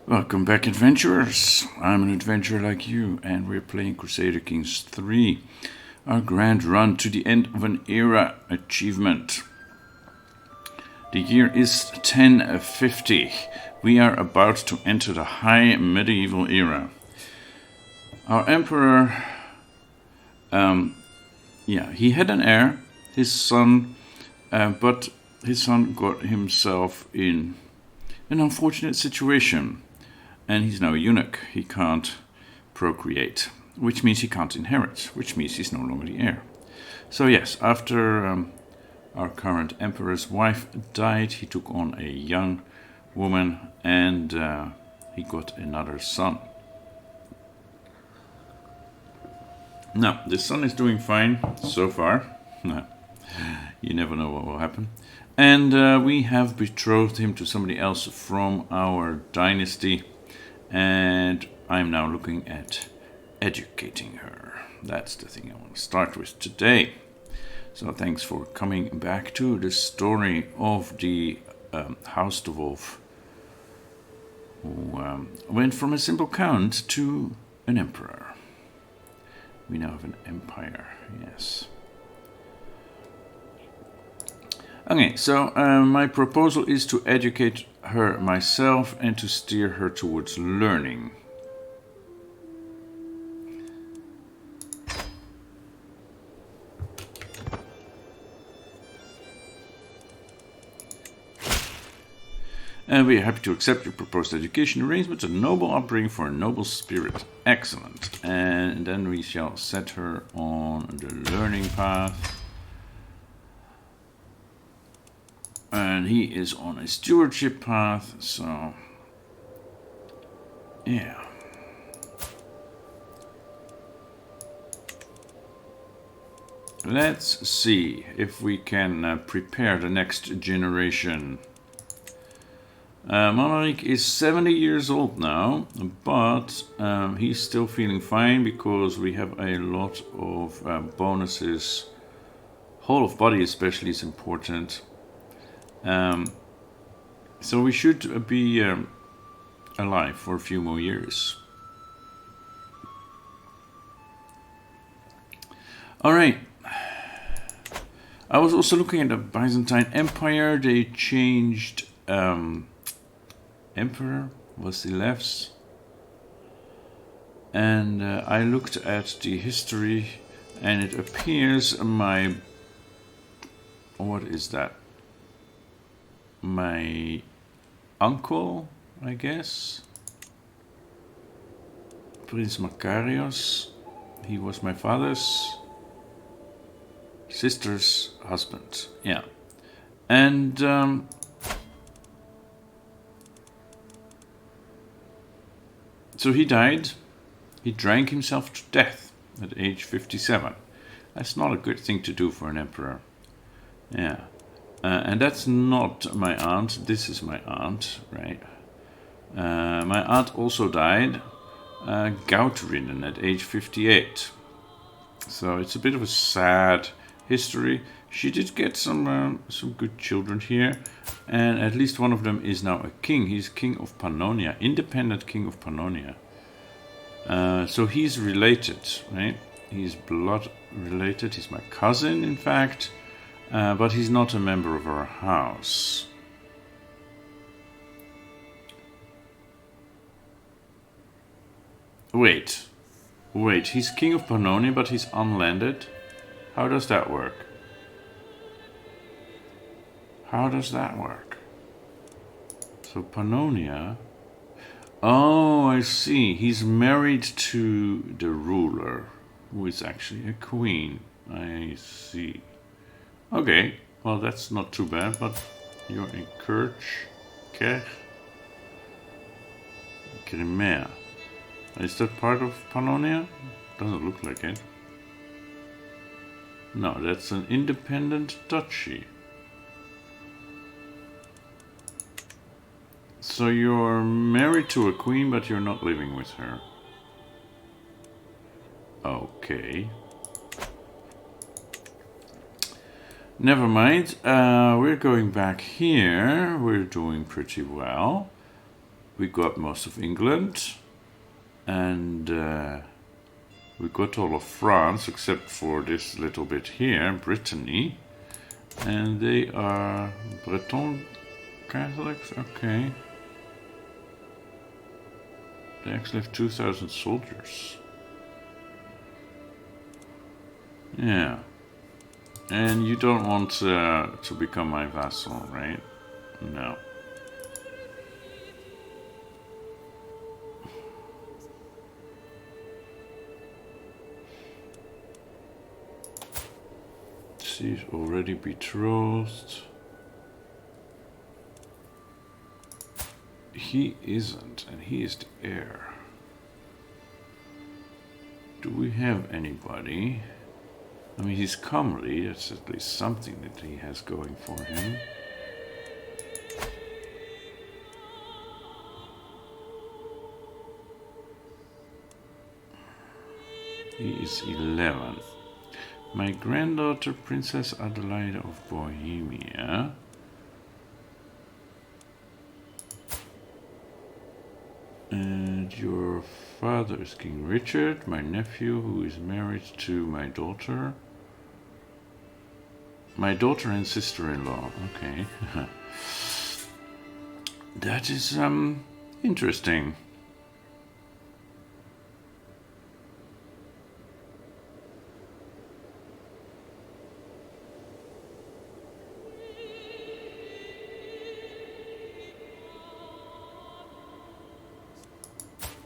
Welcome back, adventurers. I'm an adventurer like you, and we're playing Crusader Kings III, our grand run to the end of an era achievement. The year is 1050. We are about to enter the high medieval era. Our emperor, he had an heir, his son, but his son got himself in an unfortunate situation. And he's now a eunuch. He can't procreate, which means he can't inherit, which means he's no longer the heir. So yes, after our current emperor's wife died, he took on a young woman and he got another son. Now, this son is doing fine so far. You never know what will happen. And we have betrothed him to somebody else from our dynasty. And I'm now looking at educating her. That's the thing I want to start with today. So thanks for coming back to the story of the House de Wolf, who went from a simple count to an emperor. We now have an empire, yes. Okay, so my proposal is to educate her myself and to steer her towards learning. And we are happy to accept your proposed education arrangements, a noble upbringing for a noble spirit. Excellent. And then we shall set her on the learning path. And he is on a stewardship path, so yeah. Let's see if we can prepare the next generation. Monarch is 70 years old now, but he's still feeling fine because we have a lot of bonuses. Whole of body especially is important. So we should be alive for a few more years. Alright. I was also looking at the Byzantine Empire. They changed Emperor Vasilevs. And I looked at the history and it appears my... What is that? My uncle, I guess, Prince Makarios, he was my father's sister's husband, yeah. And so he died. He drank himself to death at age 57. That's not a good thing to do for an emperor, yeah. And that's not my aunt, this is my aunt, right? My aunt also died, gout-ridden at age 58. So it's a bit of a sad history. She did get some good children here, and at least one of them is now a king. He's king of Pannonia, independent king of Pannonia. So he's related, right? He's blood related, he's my cousin, in fact. But he's not a member of our house. Wait, he's king of Pannonia, but he's unlanded? How does that work? How does that work? So Pannonia... Oh, I see. He's married to the ruler, who is actually a queen. I see. Okay, well that's not too bad, but you're in Kerch, Crimea. Is that part of Pannonia? Doesn't look like it. No, that's an independent duchy. So you're married to a queen, but you're not living with her. Okay. Never mind, we're going back here. We're doing pretty well. We got most of England, and we got all of France except for this little bit here, Brittany, and they are Breton Catholics. Okay, they actually have 2,000 soldiers. Yeah, and you don't want to become my vassal, right? No. She's already betrothed. He isn't, and he is the heir. Do we have anybody? I mean, he's comely. That's at least something that he has going for him. He is 11. My granddaughter, Princess Adelaide of Bohemia. And your father is King Richard, my nephew, who is married to my daughter. My daughter and sister-in-law. Okay. That is, interesting.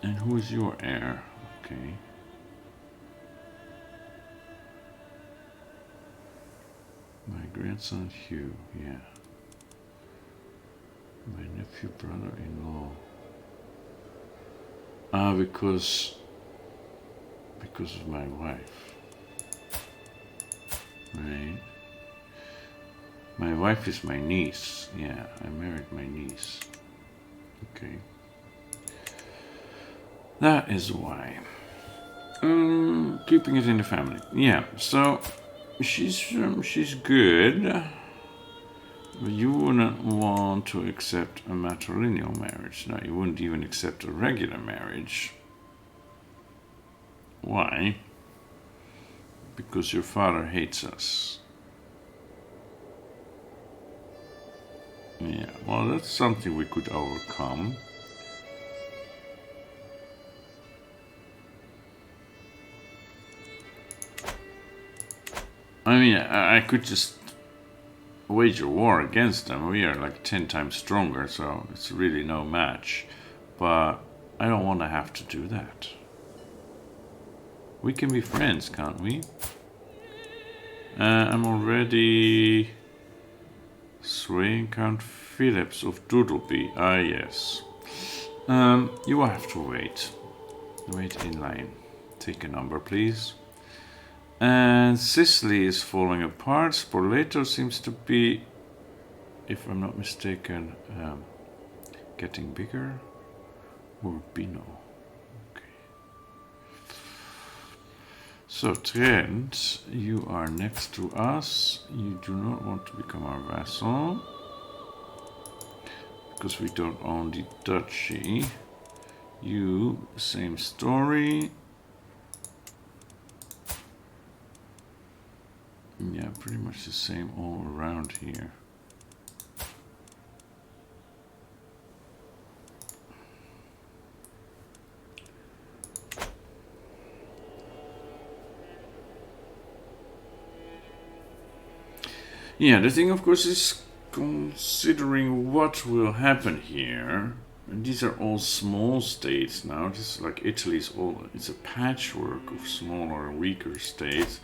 And who is your heir? Okay. My grandson Hugh, yeah. My nephew, brother-in-law. Because of my wife. Right. My wife is my niece. Yeah, I married my niece. Okay. That is why. Keeping it in the family. Yeah, so she's good. But you wouldn't want to accept a matrilineal marriage. No, you wouldn't even accept a regular marriage. Why? Because your father hates us. Yeah, well, that's something we could overcome. I mean, I could just wage a war against them. We are like 10 times stronger, so it's really no match. But I don't want to have to do that. We can be friends, can't we? I'm already swaying Count Phillips of Doodleby. Ah, yes. You will have to wait. Wait in line. Take a number, please. And Sicily is falling apart. Spoleto seems to be, if I'm not mistaken, getting bigger. Urbino. Okay. So Trent, you are next to us. You do not want to become our vassal because we don't own the duchy. You, same story. Yeah, pretty much the same all around here. Yeah, the thing, of course, is considering what will happen here. And these are all small states now. Just like Italy's it's a patchwork of smaller, weaker states.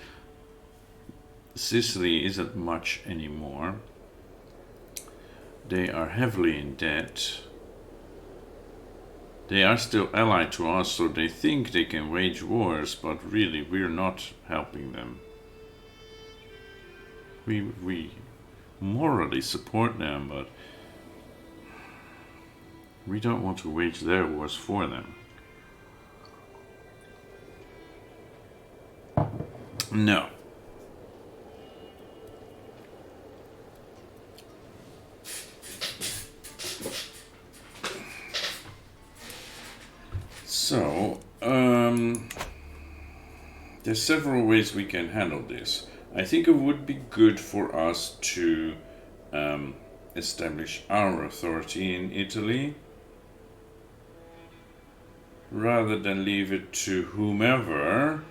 Sicily isn't much anymore. They are heavily in debt. They are still allied to us, so they think they can wage wars, but really we're not helping them. We morally support them, but we don't want to wage their wars for them. No. So, there's several ways we can handle this. I think it would be good for us to establish our authority in Italy rather than leave it to whomever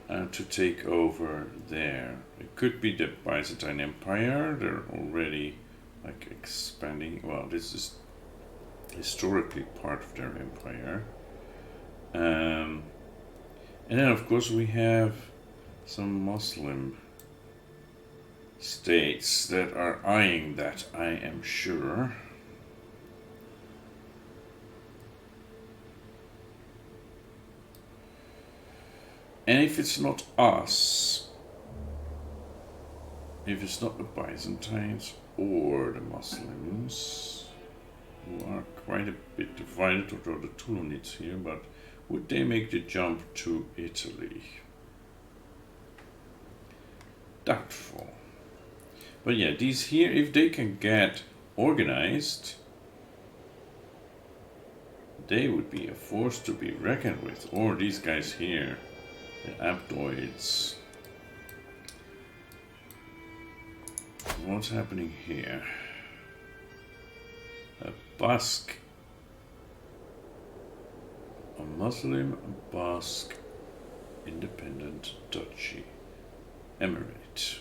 to take over there. It could be the Byzantine Empire. They're already like expanding. Well, this is historically part of their empire. And then of course we have some Muslim states that are eyeing that, I am sure. And if it's not us, if it's not the Byzantines or the Muslims, who are quite a bit divided, although the Tulunids here, but would they make the jump to Italy? Doubtful. But yeah, these here, if they can get organized, they would be a force to be reckoned with. Or these guys here, the Abdoids. What's happening here? A Basque, a Muslim Basque independent duchy, emirate,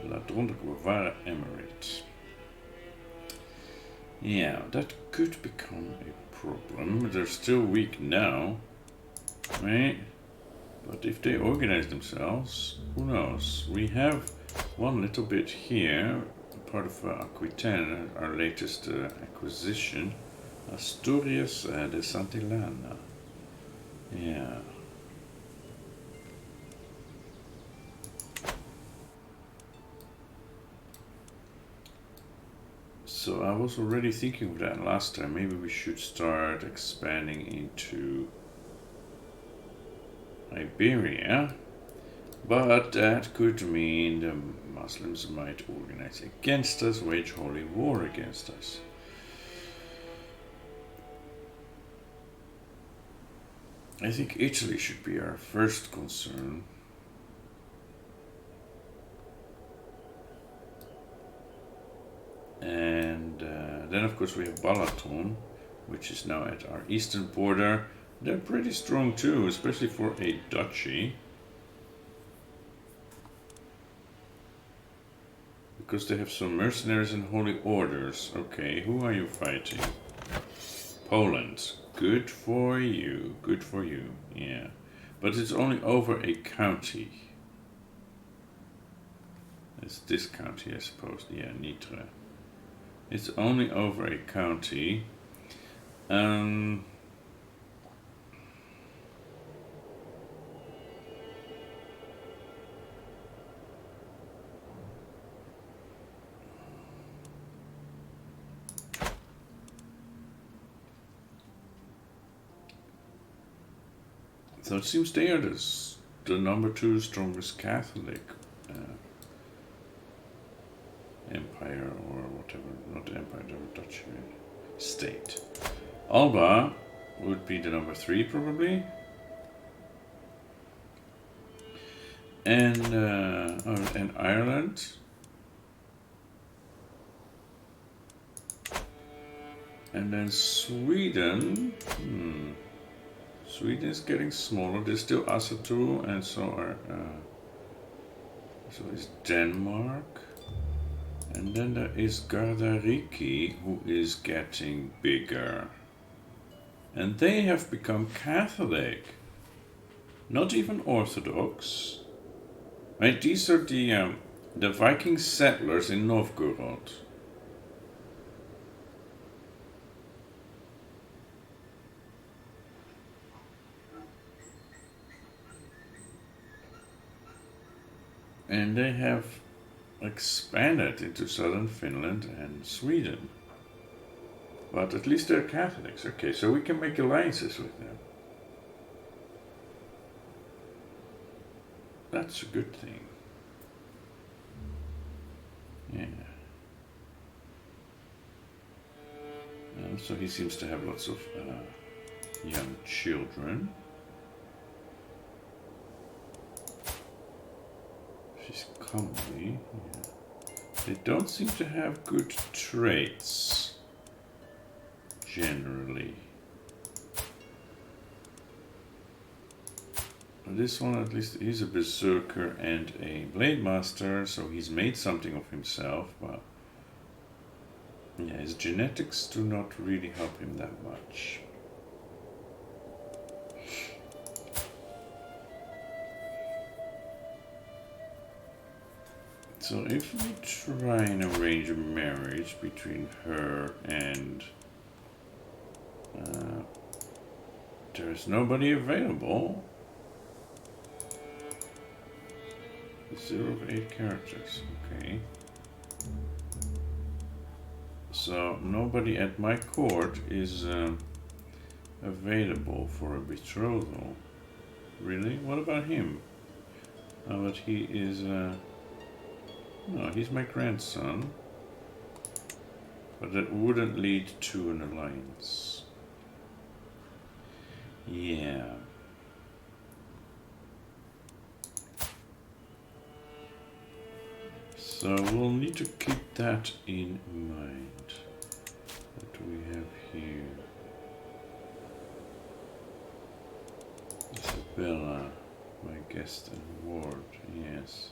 laat bewaren emirate. Yeah, that could become a problem. They're still weak now, right? But if they organize themselves, who knows? We have one little bit here, part of Aquitaine, our latest acquisition, Asturias de Santillana. Yeah. So I was already thinking of that last time. Maybe we should start expanding into Iberia. But that could mean the Muslims might organize against us, wage holy war against us. I think Italy should be our first concern. And then of course we have Balaton, which is now at our eastern border. They're pretty strong too, especially for a duchy. Because they have some mercenaries and holy orders. Okay, who are you fighting? Poland. Good for you. Good for you. Yeah. But it's only over a county. It's this county, I suppose. Yeah, Nitre. It's only over a county. So it seems they are the number 2 strongest Catholic empire, or whatever, not empire, the Dutch state. Alba would be the number 3 probably. And Ireland. And then Sweden. Sweden is getting smaller. There's still Asatu, and so is Denmark. And then there is Gardariki, who is getting bigger. And they have become Catholic. Not even Orthodox. Right, these are the Viking settlers in Novgorod. And they have expanded into southern Finland and Sweden. But at least they're Catholics. Okay, so we can make alliances with them. That's a good thing. Yeah. So he seems to have lots of young children. She's comely. Yeah. They don't seem to have good traits, generally. This one at least is a berserker and a blade master, so he's made something of himself, but yeah, his genetics do not really help him that much. So if we try and arrange a marriage between her and there's nobody available. 0 of 8 characters, okay. So nobody at my court is available for a betrothal. Really? What about him? But he is no, he's my grandson. But that wouldn't lead to an alliance. Yeah. So we'll need to keep that in mind. What do we have here? Isabella, my guest and ward, yes.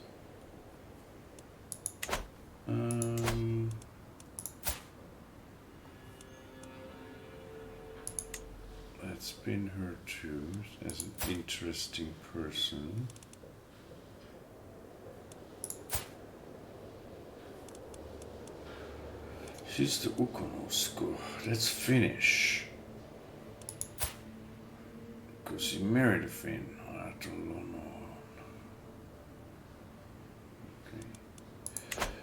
That's been her too, as an interesting person. She's the Ukonosko. Let's finish. Because she married a Finn. I don't know. Okay.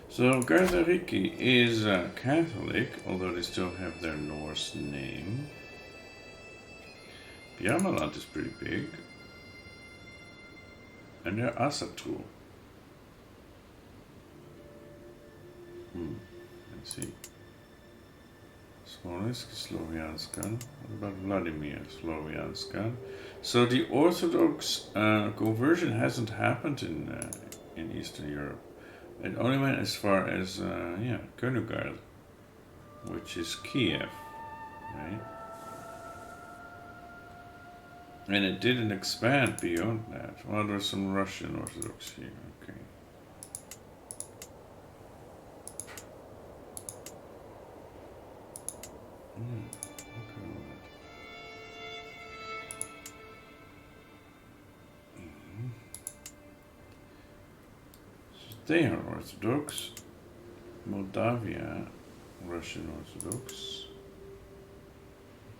So Gardariki is Catholic, although they still have their Norse name. Bjarmaland is pretty big. And they're Asatru. Let's see. Smolensk, Slovianskan. What about Vladimir, Slovianskan? So the Orthodox conversion hasn't happened in Eastern Europe. It only went as far as Königsberg, which is Kiev, right? And it didn't expand beyond that. Well, there's some Russian Orthodox here, okay. So they are Orthodox. Moldavia, Russian Orthodox.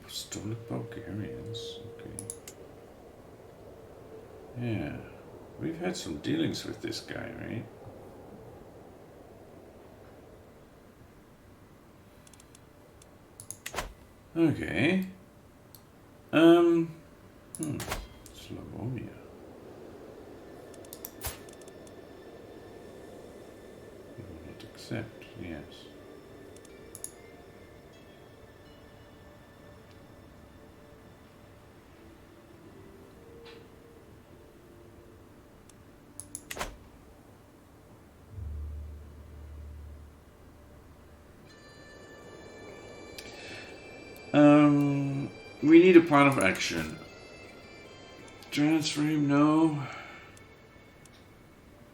Apostolic Bulgarians, okay. Yeah, we've had some dealings with this guy, right? Okay. Slavonia. We will not accept, yes. We need a plan of action. Transfer him, no.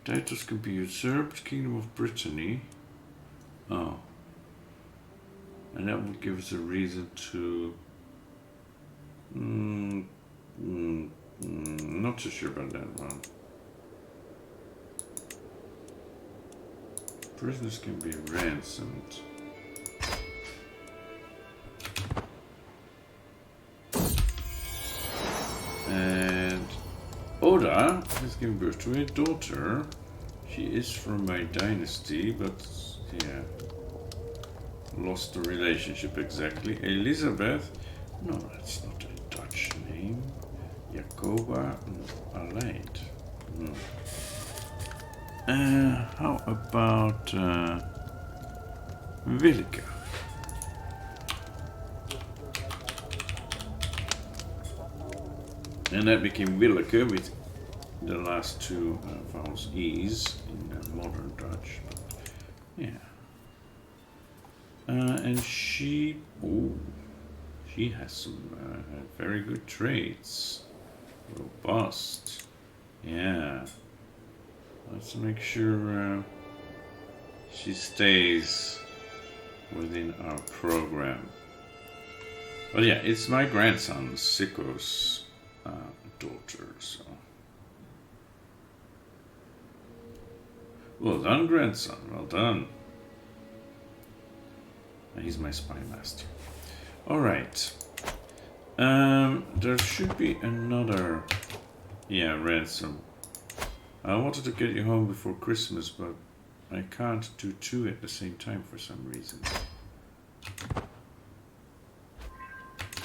Titles can be usurped. Kingdom of Brittany. Oh. And that would give us a reason to... not so sure about that one. Prisoners can be ransomed. And Oda has given birth to a daughter. She is from my dynasty, but yeah, lost the relationship exactly. Elizabeth, no, that's not a Dutch name. Jacoba, no, Aleid. No. How about Vilka? And that became Willeke with the last two vowels E's in modern Dutch. But, yeah. And she has some very good traits. Robust. Yeah. Let's make sure she stays within our program. But yeah, it's my grandson, Siko's daughter, so. Well done, grandson, well done. He's my spy master. Alright. There should be another... Yeah, ransom. I wanted to get you home before Christmas, but I can't do two at the same time for some reason.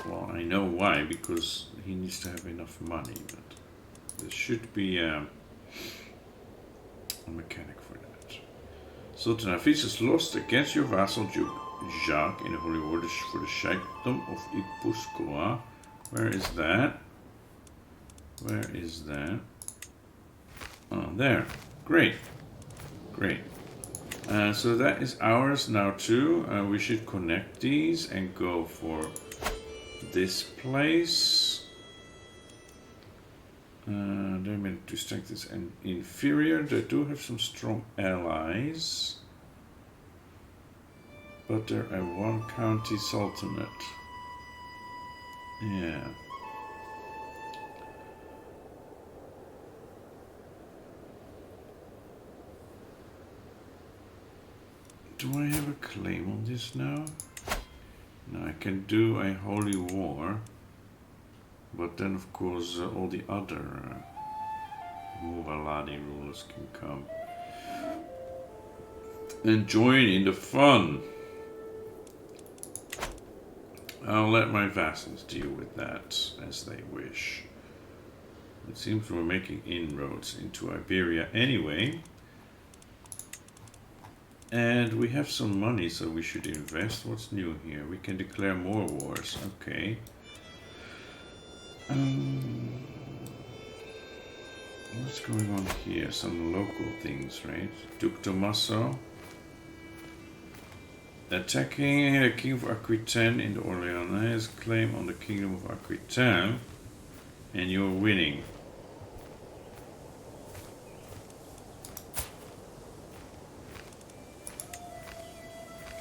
Well, I know why, because he needs to have enough money, but there should be a mechanic for that. Sultan Hafiz is lost against your vassal Duke Jacques in the Holy War for the Sheikhdom of Ipuskoa. Where is that? Where is that? Oh, there. Great. Great. So that is ours now too. We should connect these and go for this place. They're meant to strength this and inferior. They do have some strong allies. But they're a one county sultanate. Yeah. Do I have a claim on this now? No, I can do a holy war. But then of course all the other Muvaladi rulers can come and join in the fun. I'll let my vassals deal with that as they wish. It seems we're making inroads into Iberia anyway. And we have some money, so we should invest. What's new here? We can declare more wars. Okay. What's going on here? Some local things, right? Duke Tommaso. Attacking the King of Aquitaine in the Orleans claim on the Kingdom of Aquitaine. And you're winning.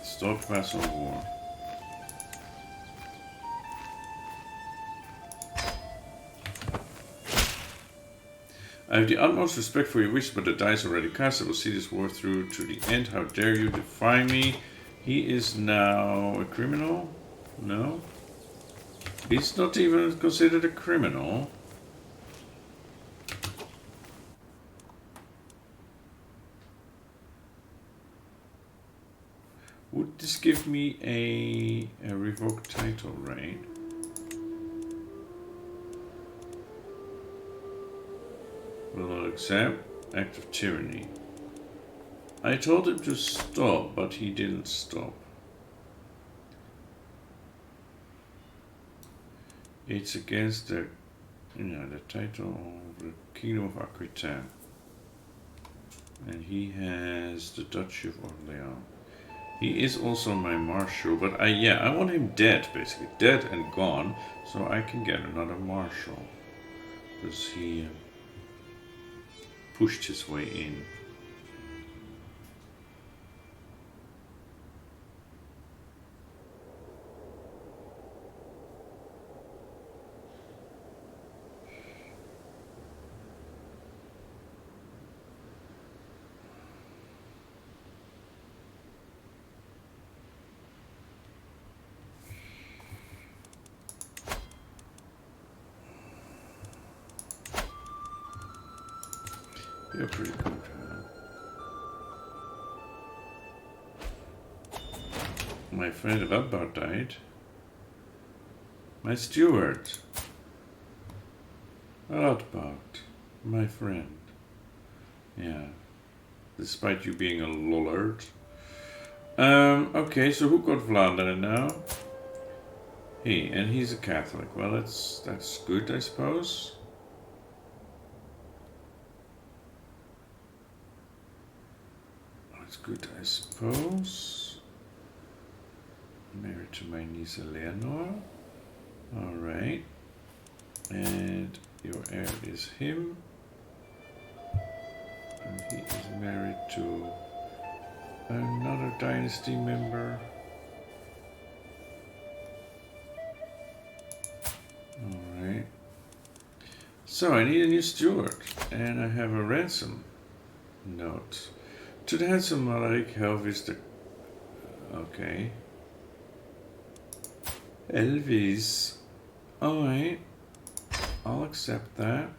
Stop vassal war. I have the utmost respect for your wish, but the die is already cast. I will see this war through to the end. How dare you defy me? He is now a criminal? No? He's not even considered a criminal. Would this give me a revoked title, right? Will not accept. Act of tyranny. I told him to stop, but he didn't stop. It's against the title of the Kingdom of Aquitaine. And he has the Duchy of Orleans. He is also my marshal, but I want him dead, basically. Dead and gone, so I can get another marshal. Because he pushed his way in. You're pretty good, huh? My friend Radboud died. My steward. Radboud. My friend. Yeah. Despite you being a lollard. Okay, so who got Vlaanderen now? He, and he's a Catholic. Well, that's good, I suppose. good, I suppose. Married to my niece Eleanor. Alright. And your heir is him. And he is married to another dynasty member. Alright. So I need a new steward. And I have a ransom note. To the handsome Malaric Helvis the... Okay. Elvis. Alright. I'll accept that.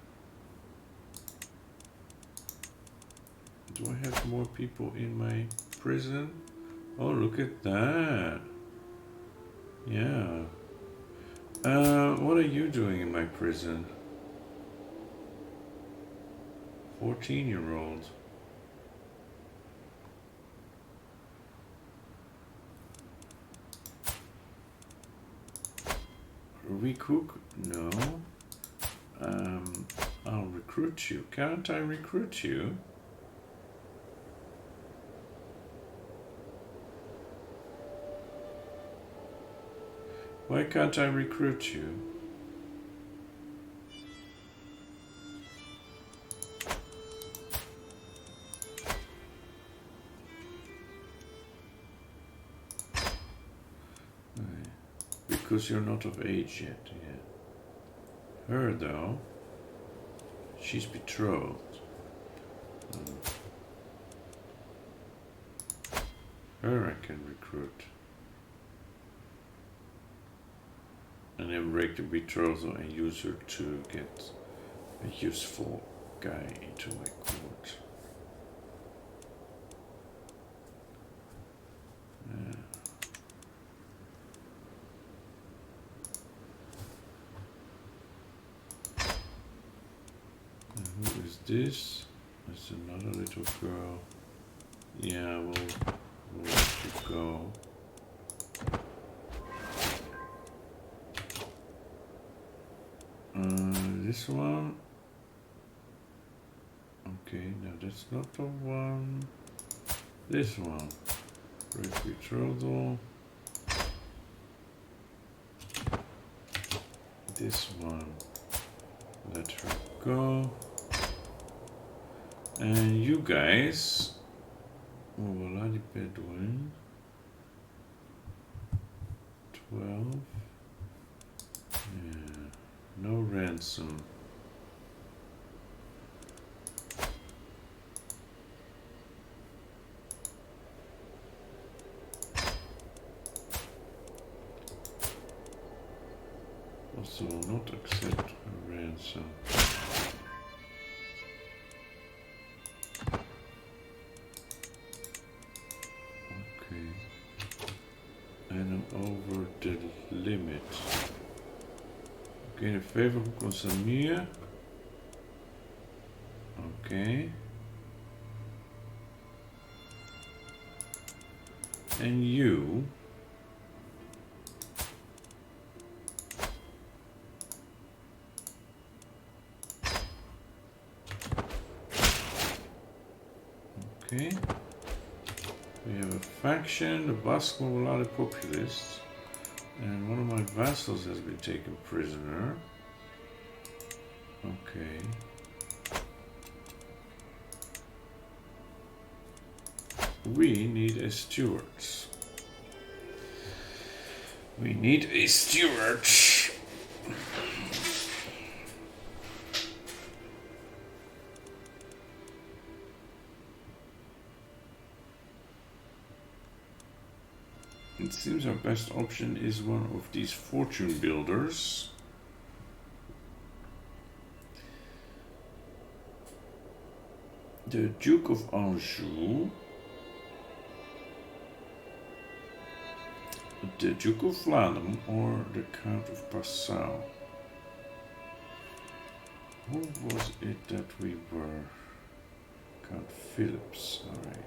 Do I have more people in my prison? Oh, look at that. Yeah. What are you doing in my prison? 14-year-old. Recook? No. I'll recruit you. Can't I recruit you? Why can't I recruit you? Because you're not of age yet, yeah. Her though, she's betrothed. Her I can recruit. And then break the betrothal and use her to get a useful guy into my court. Who is this? That's another little girl. Yeah, we'll let you go. This one. Okay, no, that's not the one. This one. Break betrothal. This one. Let her go. And you guys. Oh, voilà, die Bedouin. 12. Yeah. No ransom. Also will not accept a ransom. Okay. And I'm over the limit. Okay, the favorable consumer. Okay. And you. Okay. We have a faction, the Basque Mulali Populists. And one of my vassals has been taken prisoner. Okay. We need a steward. We need a steward. It seems our best option is one of these fortune builders. The Duke of Anjou. The Duke of Vlaanderen or the Count of Passau. Who was it that we were? Count Philips, alright.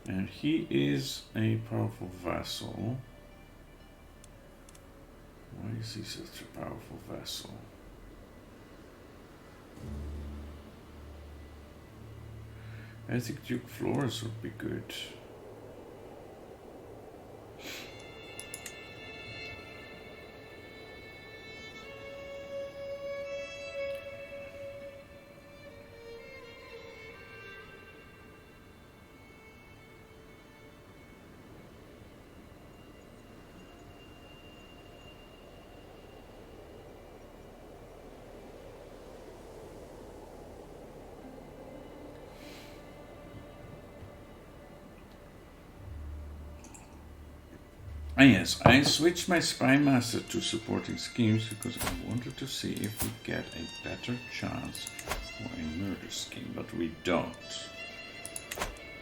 And he is a powerful vassal. Why is he such a powerful vassal? I think Duke Flores would be good. Ah yes, I switched my Spy Master to supporting schemes because I wanted to see if we get a better chance for a murder scheme, but we don't.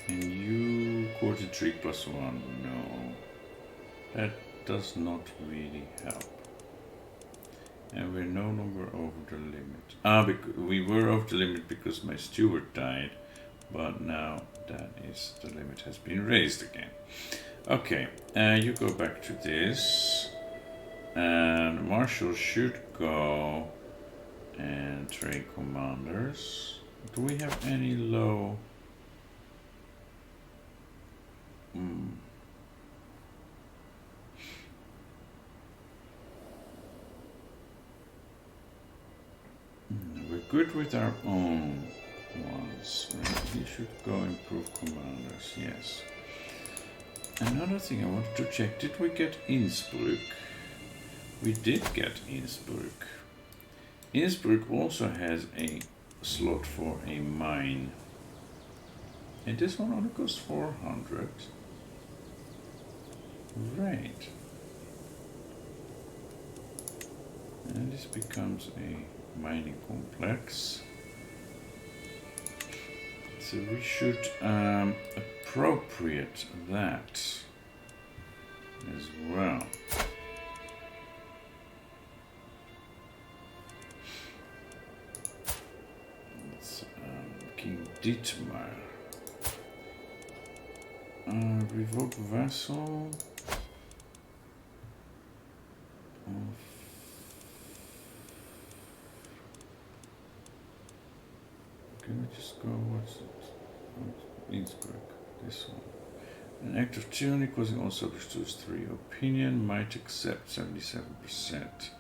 And you quarter 3+1, no. That does not really help. And we're no longer over the limit. We were over the limit because my steward died, but now the limit has been raised again. Okay, you go back to this, and Marshal should go and train commanders. Do we have any low? We're good with our own ones. We should go improve commanders, yes. Another thing I wanted to check, did we get Innsbruck? We did get Innsbruck. Innsbruck also has a slot for a mine. And this one only costs 400. Right. And this becomes a mining complex. So we should appropriate that as well. It's King Dietmar. Revoke vassal. Can we just go, what's it? Innsbruck, this one. An act of tyranny causing all subjects to lose 3 opinion, might accept 77%.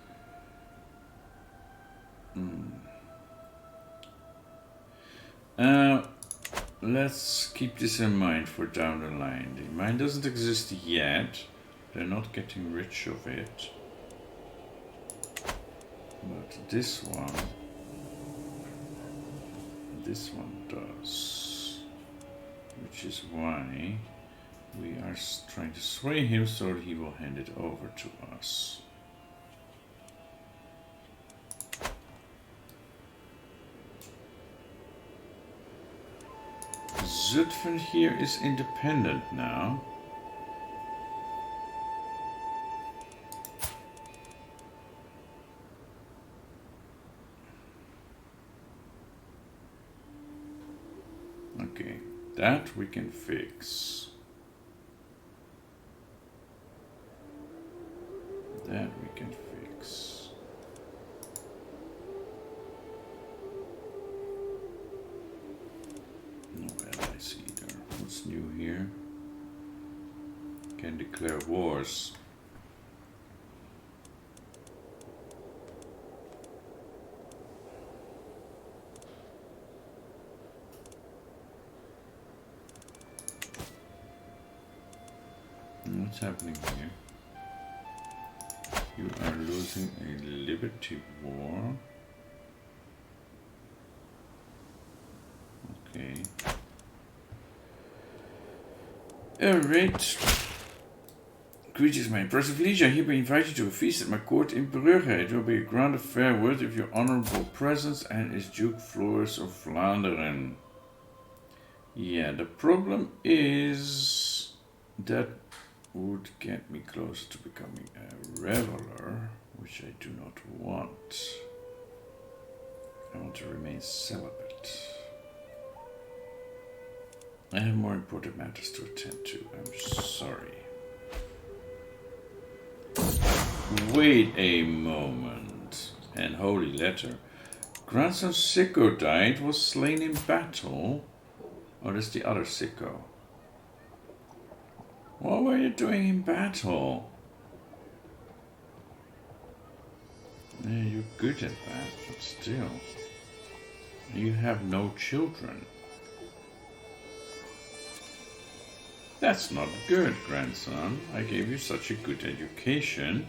Let's keep this in mind for down the line. The mine doesn't exist yet. They're not getting rich of it. But this one does. Which is why we are trying to sway him so that he will hand it over to us. Zutphen here is independent now. Okay, that we can fix. That we can fix. No allies either. What's new here? Can declare wars. What's happening here? You are losing a liberty war. Okay. Alright. Greetings, my impressive liege. I hereby invite you to a feast at my court in Brugge. It will be a grand affair worthy of your honorable presence and is Duke Floris of Vlaanderen. Yeah, the problem is that would get me closer to becoming a reveler, which I do not want. I want to remain celibate. I have more important matters to attend to. I'm sorry. Wait a moment. And holy letter. Grandson Sikko died, was slain in battle. Oh, that's the other sicko. What were you doing in battle? Yeah, you're good at that, but still. You have no children. That's not good, grandson. I gave you such a good education.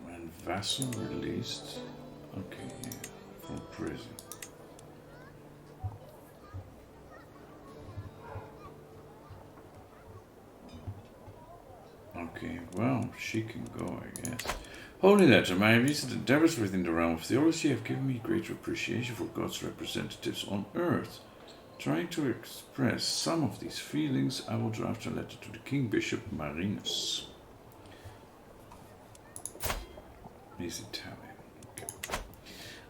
When vassal released. Okay, yeah, from prison. Okay, well, she can go, I guess. Holy Letter, my recent endeavors within the realm of theology have given me greater appreciation for God's representatives on earth. Trying to express some of these feelings, I will draft a letter to the King Bishop Marinus. He's Italian. Okay.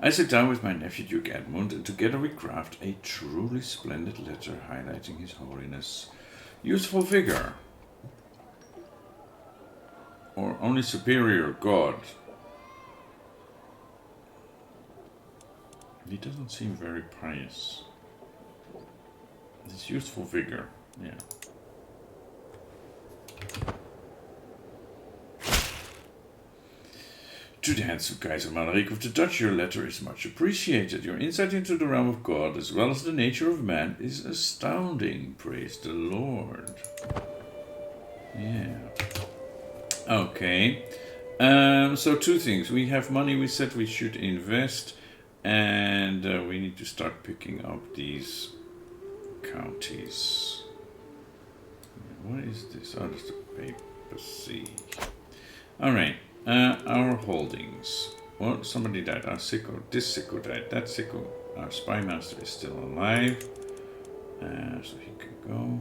I sit down with my nephew Duke Edmund, and together we craft a truly splendid letter highlighting His Holiness' youthful vigor. Or only superior God. He doesn't seem very pious. His youthful vigor, yeah. To the handsome Kaiser Malaric of the Dutch, your letter is much appreciated. Your insight into the realm of God, as well as the nature of man, is astounding. Praise the Lord. Yeah. Okay. So two things. We have money we said we should invest, and we need to start picking up these counties. What is this? Oh, that's the papacy. Alright. Our holdings. Well, somebody died. Our sicko. This sicko died. That sicko. Our spy master is still alive. So he can go.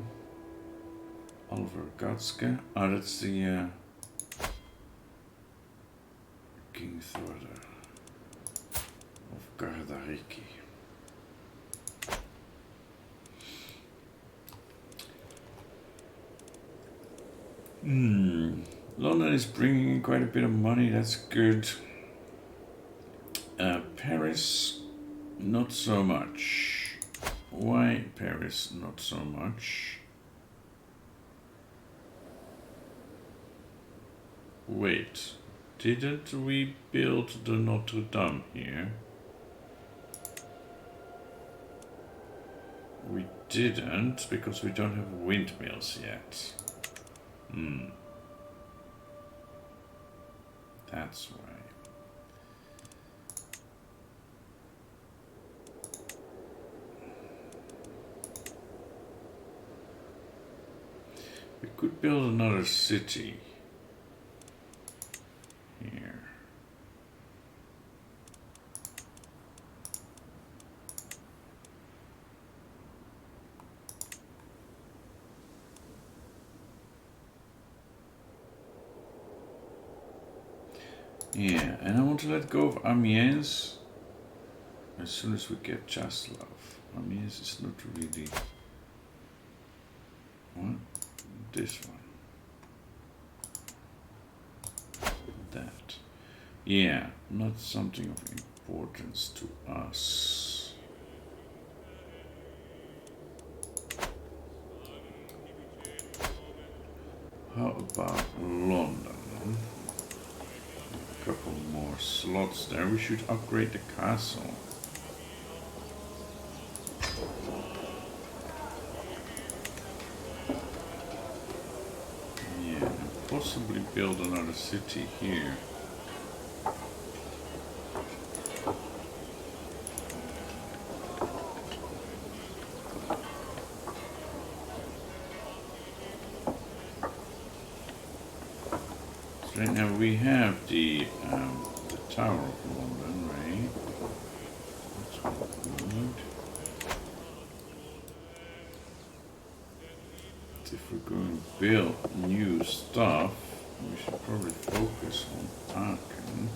Oliver Gatske. Oh, that's the King Thorder of Gardariki. London is bringing in quite a bit of money. That's good. Paris, not so much. Why Paris, not so much? Wait. Didn't we build the Notre Dame here? We didn't, because we don't have windmills yet. That's why. We could build another city here. Yeah, and I want to let go of Amiens as soon as we get Chaslav. Amiens is not really... What? This one. That. Yeah, not something of importance to us. How about London? A couple more slots there. We should upgrade the castle. Yeah, and possibly build another city here. Right now we have the Tower of London, right? That's what we need. If we're going to build new stuff, we should probably focus on Aachen.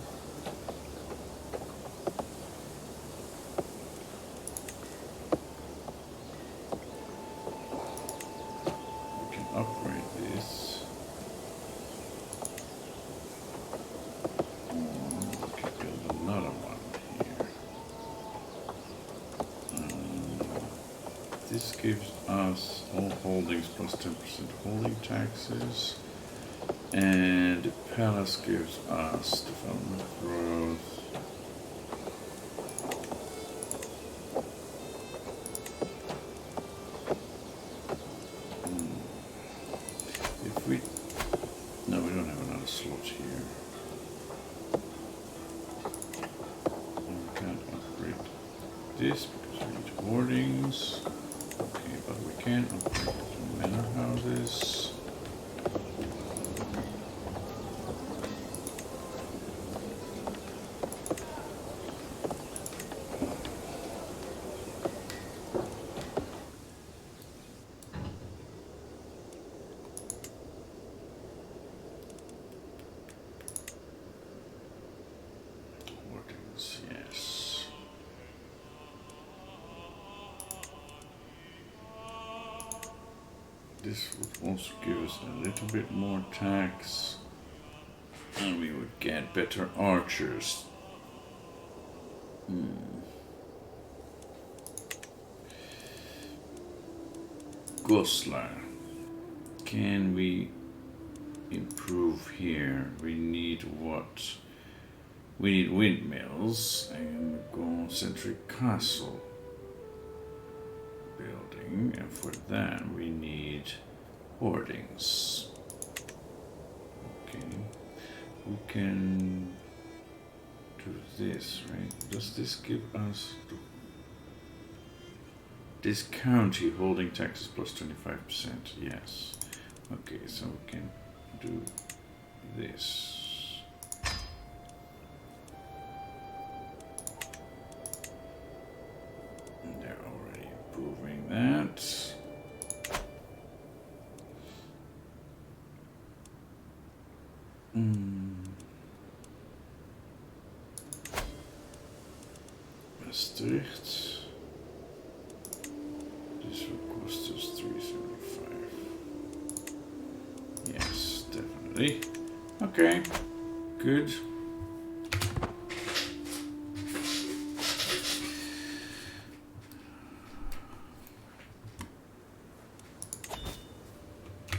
We can upgrade this. gives us all holdings plus 10% holding taxes. And the palace gives us development growth. If we... No, we don't have another slot here. And we can't upgrade this because we need hoardings. Okay, but we can upgrade the manor houses. Yes. This would also give us a little bit more tax, and we would get better archers. Goslar. Can we improve here? We need what? We need windmills and concentric castle building, and for that we need hoardings. Okay, we can do this, right? Does this give us this county holding taxes plus 25%? Yes. Okay, so we can do this. They're already improving that. Maastricht. This will cost us 375. Yes, definitely. Okay, good.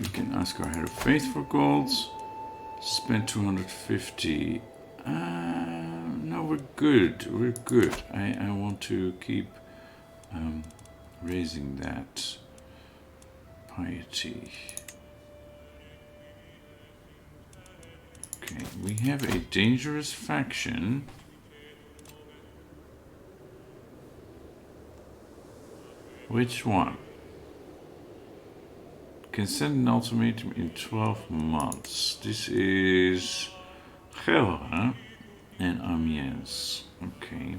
We can ask our head of faith for gold. Spend 250. No, we're good. We're good. I want to keep raising that piety. Okay, we have a dangerous faction. Which one? Can send an ultimatum in 12 months. This is Gelre and Amiens. Okay.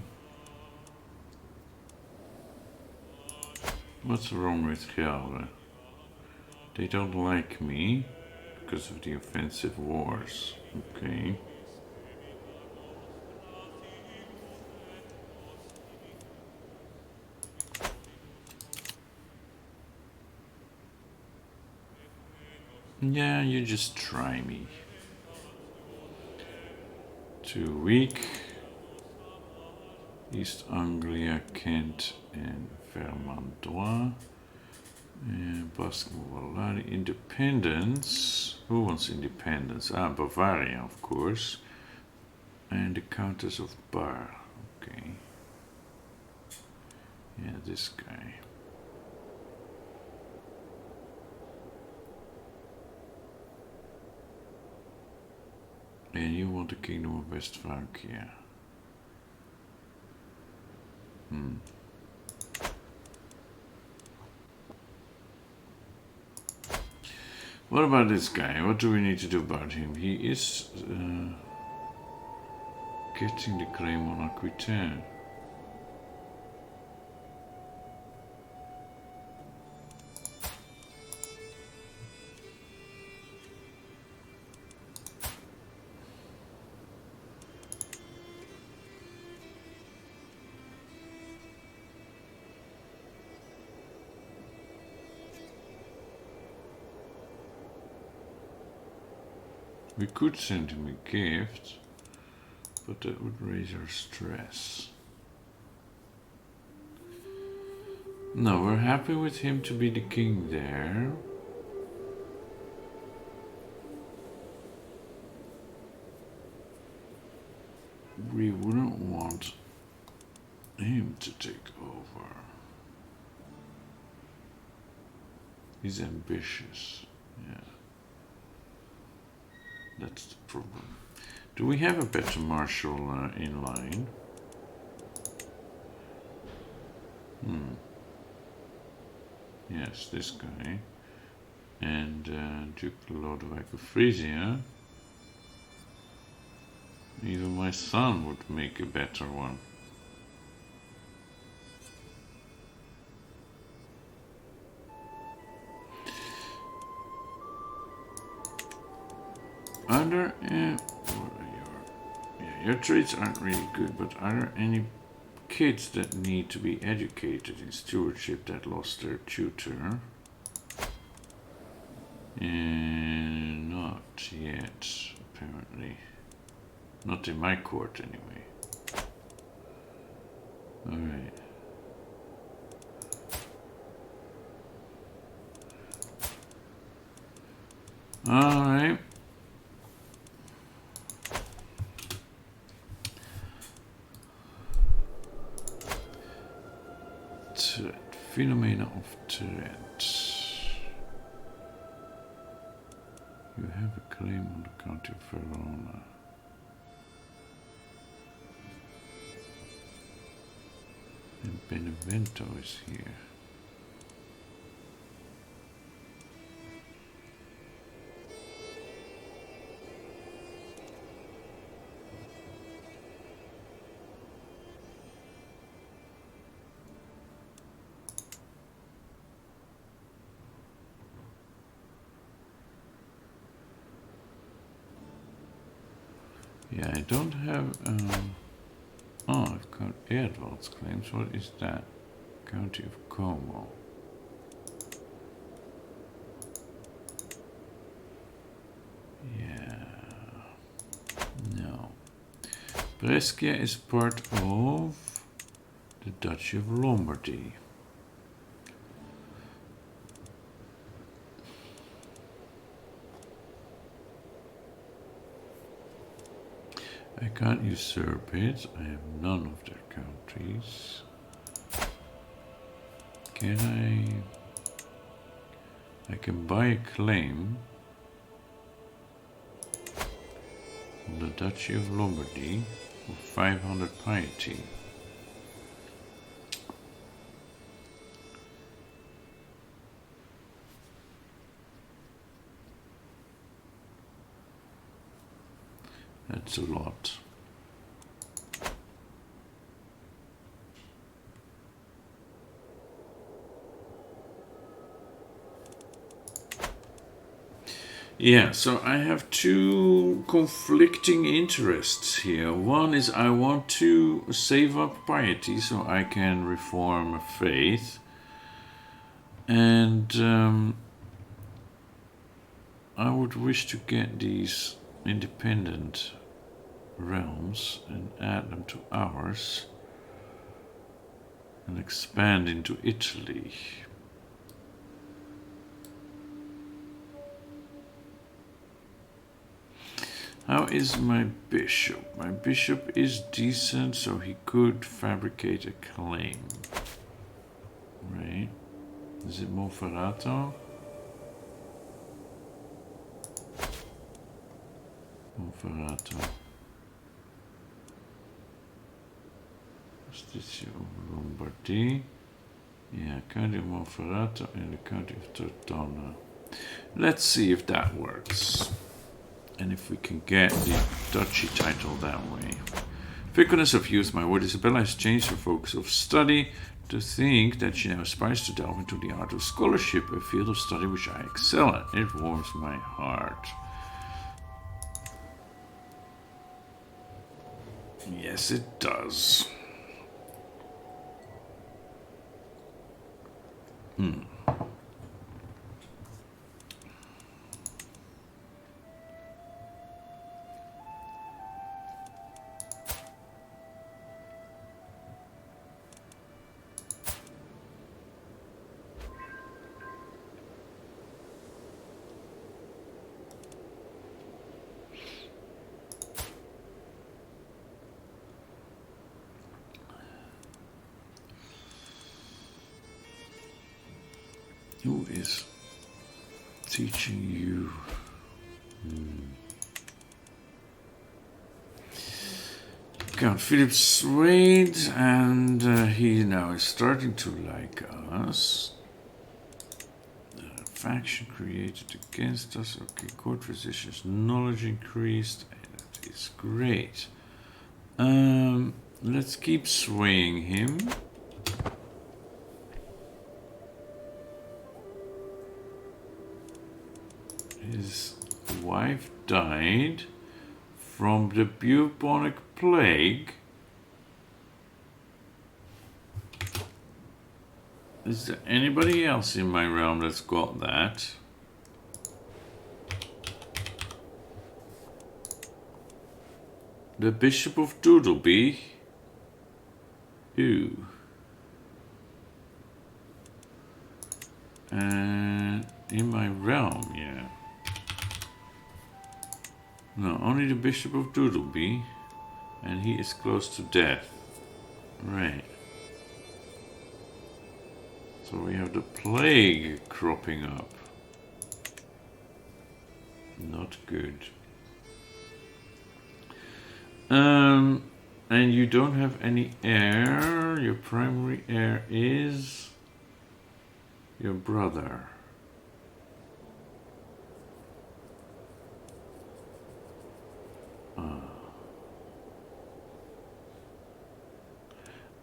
What's wrong with Gelre? They don't like me because of the offensive wars. Okay. Yeah, you just try me. Too weak. East Anglia, Kent, and Vermandois. And Basque Wallonia. Independence. Who wants independence? Ah, Bavaria, of course. And the Countess of Bar. Okay. Yeah, this guy. And you want the Kingdom of Westphalakia. What about this guy? What do we need to do about him? He is getting the claim on Aquitaine. We could send him a gift, but that would raise our stress. No, we're happy with him to be the king there. We wouldn't want him to take over. He's ambitious. Yeah. That's the problem. Do we have a better marshal in line? Yes, this guy. And Duke Lodewijk of Frisia. Even my son would make a better one. Are there... your traits aren't really good, but are there any kids that need to be educated in stewardship that lost their tutor? Not yet, apparently. Not in my court, anyway. Alright. Alright. Phenomena of threat. You have a claim on the county of Verona. And Benevento is here. Yeah, I don't have... oh, I've got Eardwald's claims. What is that? County of Como. Yeah. No. Brescia is part of the Duchy of Lombardy. I can't usurp it. I have none of their countries. Can I can buy a claim on the Duchy of Lombardy for 500 piety. That's a lot. Yeah, so I have two conflicting interests here. One is I want to save up piety so I can reform faith. And I would wish to get these independent realms and add them to ours and expand into Italy. How is my bishop? My bishop is decent, so he could fabricate a claim. Right? Is it Monferrato? Monferrato. Justizia of Lombardy. Yeah, County of Monferrato and the County of Tortona. Let's see if that works. And if we can get the duchy title that way. Fickleness of youth, my word, Isabella has changed her focus of study to think that she now aspires to delve into the art of scholarship, a field of study which I excel at. It warms my heart. Yes, it does. Who is teaching you? Count Philip Swade, and he now is starting to like us. Faction created against us. Okay, court resistance, knowledge increased. That is great. Let's keep swaying him. His wife died from the bubonic plague. Is there anybody else in my realm that's got that? The Bishop of Doodleby? Ooh. And in my realm, yeah. No, only the Bishop of Doodleby. And he is close to death. Right. So we have the plague cropping up. Not good. And you don't have any heir. Your primary heir is your brother.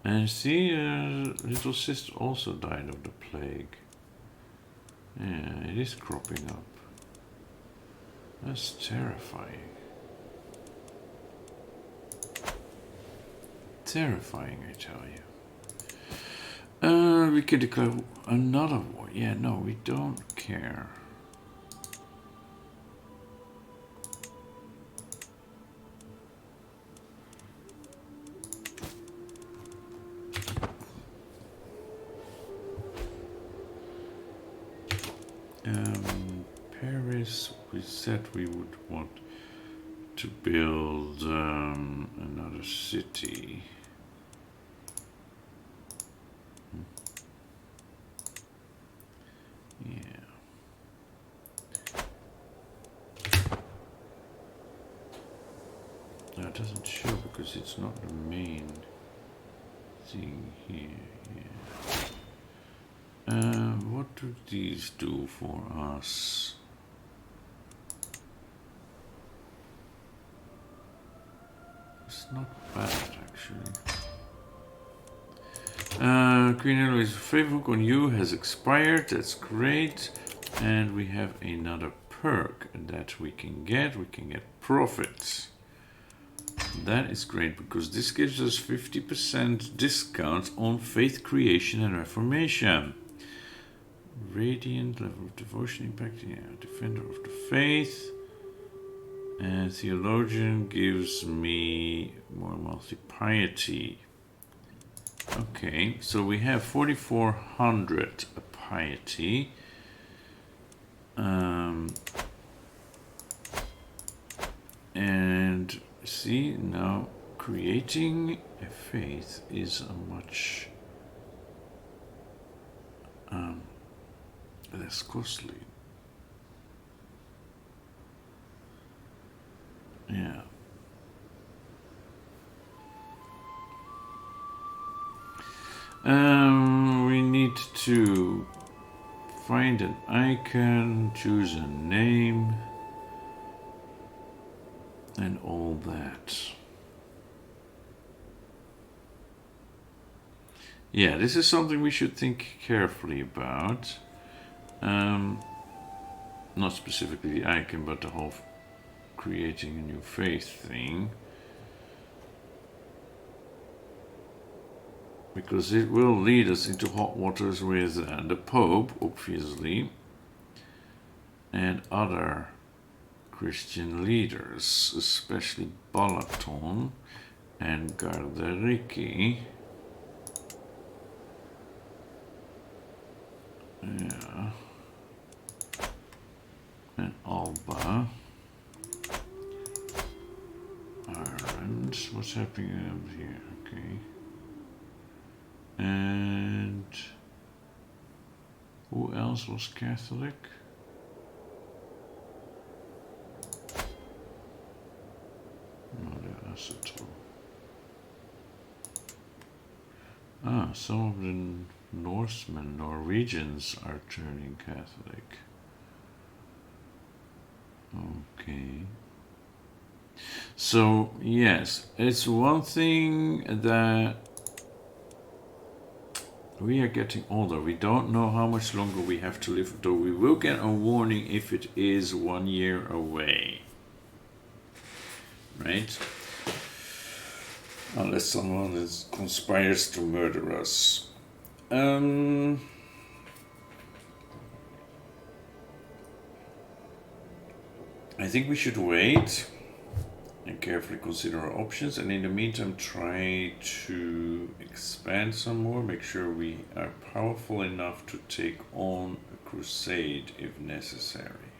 And see, little sister also died of the plague. Yeah, it is cropping up. That's terrifying. Terrifying, I tell you. We could declare another war. Yeah, no, we don't care. Paris, we said we would want to build another city. Yeah. No, it doesn't show because it's not the main thing here. Yeah. What do these do for us? It's not bad, actually. Queen Eloise's favor on you has expired. That's great. And we have another perk that we can get. We can get profits. That is great because this gives us 50% discount on faith creation and reformation. Radiant level of devotion impact. Yeah, defender of the faith. And theologian gives me more multi-piety. Okay, so we have 4,400 piety. And see, now creating a faith is a much less costly. Yeah. We need to find an icon, choose a name, and all that. Yeah, this is something we should think carefully about. Not specifically the icon, but the whole creating a new faith thing. Because it will lead us into hot waters with the Pope, obviously, and other Christian leaders, especially Balaton and Gardariki. Yeah. And Alba. Ireland. What's happening over here? Okay. And Who else was Catholic? No, there are subtle. Some of the Norsemen, Norwegians are turning Catholic. Okay. So, yes, it's one thing that we are getting older. We don't know how much longer we have to live, though we will get a warning if it is 1 year away. Right? Unless someone conspires to murder us. I think we should wait and carefully consider our options, and in the meantime try to expand some more, make sure we are powerful enough to take on a crusade if necessary.